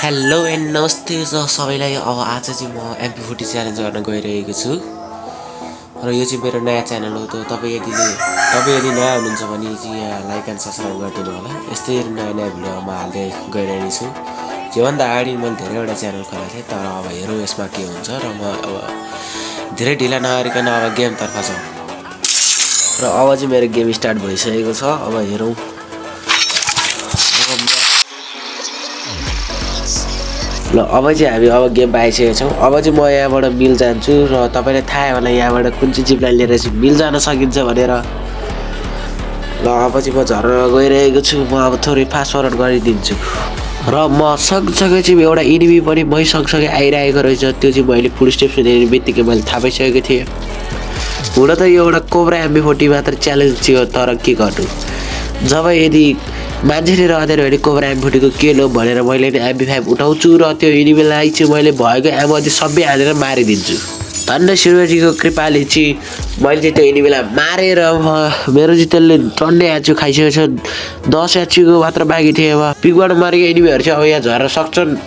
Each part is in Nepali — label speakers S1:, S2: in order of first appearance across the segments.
S1: हेलो एन्ड नमस्ते सबैलाई। अब आज चाहिँ म MP40 च्यालेन्ज गर्न गइरहेको छु र यो चाहिँ मेरो नयाँ च्यानल हो। तपाईँ यदि नयाँ हुनुहुन्छ भने चाहिँ यहाँ लाइक एन्ड सब्सक्राइब गरिदिनु होला। यस्तै नयाँ भिडियो म हाल्दै गइरहेको छु। योभन्दा अगाडि मैले धेरैवटा च्यानल खोलेको थिएँ, तर अब हेरौँ यसमा के हुन्छ। र म अब धेरै ढिला नगरिकन अब गेमतर्फ जाउँ। र अब चाहिँ मेरो गेम स्टार्ट भइसकेको छ। अब हेरौँ। ल अब चाहिँ हामी गेम पाइसकेका छौँ। अब चाहिँ म यहाँबाट मिल जान्छु र तपाईँलाई थाहा होला यहाँबाट कुन चाहिँ जिपलाई लिएर चाहिँ मिल जान सकिन्छ भनेर। ल अब चाहिँ म झरेर गइरहेको छु। म अब थोरै फास्ट फरवर्ड गरिदिन्छु र म सँगसँगै चाहिँ एउटा इनिमी पनि मै सँगसँगै आइरहेको रहेछ। त्यो चाहिँ मैले फुल स्टेप सुनेर बित्तिकै मैले थाहा पाइसकेको थिएँ। हुन त यो एउटा कोब्रा MP40 मात्र च्यालेन्ज थियो, तर के गर्नु, जब यदि मान्छेले रहँदैन भने कोब्रा MP40 को के लो भनेर मैले MP5 उठाउँछु र त्यो इनिमीलाई चाहिँ मैले भएको एमो चाहिँ सबै हालेर मारिदिन्छु। धन्य शिवजीको कृपाले चाहिँ मैले चाहिँ त्यो इनिमीलाई मारेर मेरो चाहिँ त्यसले टन्डे एचु खाइसकेको छ। 10 एचुको मात्र बाँकी थिएँ। अब पिकबाट मारेको इनिमीहरू चाहिँ अब यहाँ झर्न सक्छन्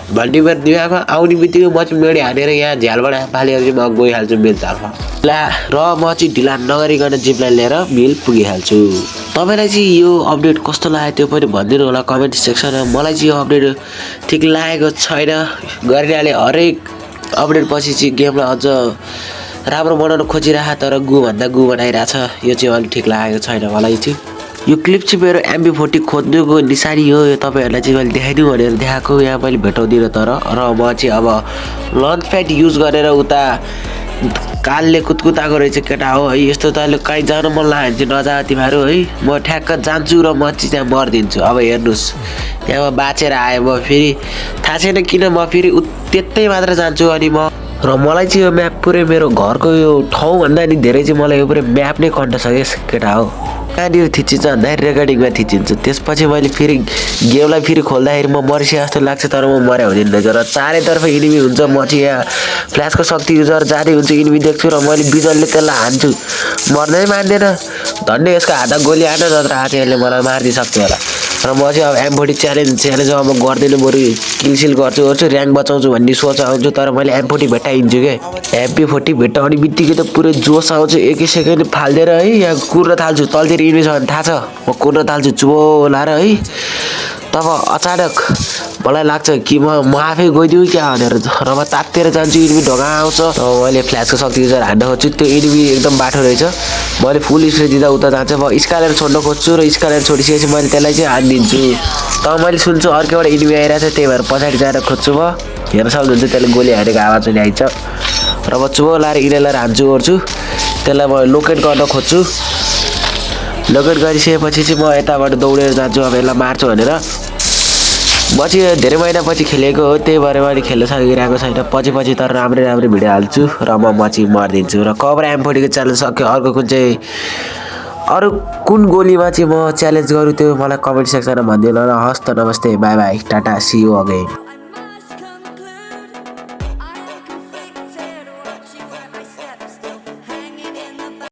S1: भन्ने मेरो दिमागमा आउने बित्तिकै म चाहिँ मेडी हानेर यहाँ झ्यालबाट फालेर चाहिँ म गइहाल्छु मिलतर्फ। र म चाहिँ ढिला नगरिकन जिपलाई लिएर मिल पुगिहाल्छु। तपाईँलाई चाहिँ यो अपडेट कस्तो लाग्यो त्यो पनि भनिदिनु होला कमेन्ट सेक्सनमा। मलाई चाहिँ यो अपडेट ठिक लागेको छैन। गरिरहने हरेक अपडेट पछि चाहिँ गेमलाई अझ राम्रो बनाउन खोजिरहेको, तर भन्दा गु बनाइरहेछ। यो चाहिँ अलिक ठिक लागेको छैन मलाई चाहिँ। यो क्लिप चाहिँ मेरो MP40 खोज्नुको निशानी हो। यो तपाईँहरूलाई चाहिँ मैले देखाइदिउँ भनेर देखाएको, यहाँ मैले भेटाउँदिनँ। तर र म चाहिँ अब लन्च प्याड युज गरेर उता कालले कुदकुताएको रहेछ केटा हो है। यस्तो त कहीँ जानु मन लाग्यो भने चाहिँ नजा तिमीहरू है। म ठ्याक्क जान्छु र म चाहिँ त्यहाँ मरिदिन्छु। अब हेर्नुहोस् त्यहाँ म बाँचेर आएँ। म फेरि थाहा छैन किन म फेरि त्यतै मात्र जान्छु। अनि मलाई चाहिँ यो म्याप पुरै मेरो घरको यो ठाउँभन्दा नि धेरै चाहिँ मलाई यो पुरै म्याप नै कन्ट छ केटा हो। कहाँनिर थिचिन्छ भन्दाखेरि रेकर्डिङमा थिचिन्छ। त्यसपछि मैले फेरि गेमलाई फेरि खोल्दाखेरि म मर्से जस्तो लाग्छ, तर म मर्या हुँदैन रहेछ। र चारैतर्फ इनिमी हुन्छ। म चाहिँ यहाँ फ्ल्यासको शक्ति युजर जाने हुन्छ, इनिमी देख्छु र मैले बिजनले त्यसलाई हान्छु, मर्नै मान्दैन। धन्य यसको हातमा गोली आएन, नत्र आज यसले मलाई मारिदिइसक्थ्यो होला। र म चाहिँ अब MP40 च्यालेन्ज अब गर्दिनँ, बरु किलसिल गर्छु ऱ्याङ्क बचाउँछु भन्ने सोच आउँछु। तर मैले MP40 भेटाइदिन्छु क्या। MP40 भेट्टाउने बित्तिकै त पुरै जोस आउँछ। एकै सेकेन्ड फालिदिएर है यहाँ कुर्न थाल्छु। तलतिर इनिमी छ भने थाहा छ, म कुर्न थाल्छु चुबोलाएर है। तब अचानक मलाई लाग्छ कि म आफै गइदिउँ क्या भनेर, र म तात्तिएर जान्छु। इनिमी ढोका आउँछ र मैले फ्ल्यासको शक्ति युजर हान्न खोज्छु। त्यो इनिमी एकदम बाठो रहेछ। मैले फुल स्प्रे दिँदा उता जान्छ। म स्कालेर छोड्न खोज्छु र स्कालेर छोडिसकेपछि मैले त्यसलाई चाहिँ हानिदिन्छु। तब मैले सुन्छु अर्को एउटा इनिमी आइरहेछ, त्यही भएर पछाडि जाएर खोज्छु। म हेर्न सक्नुहुन्छ त्यसले गोली हानेको आवाज पनि आइन्छ। र म चुबो लाएर इनेलाई हान्छु ओर्छु। त्यसलाई म लोकेट गर्न खोज्छु। लोकेट गरिसकेपछि चाहिँ म यताबाट दौडेर जान्छु अब यसलाई मार्छु भनेर। म चाहिँ धेरै महिनापछि खेलेको हो, त्यही भएर मैले खेल्न सकिरहेको छैन। पछि तर राम्रै भिडियो हाल्छु र म चाहिँ मरिदिन्छु। र कोब्रा MP40 को च्यालेन्ज सक्यो। अरू कुन गोलीमा चाहिँ म च्यालेन्ज गरौँ त्यो मलाई कमेन्ट सेक्सनमा भनिदिनु होला। हस् त, नमस्ते, bye bye, tata, see you again.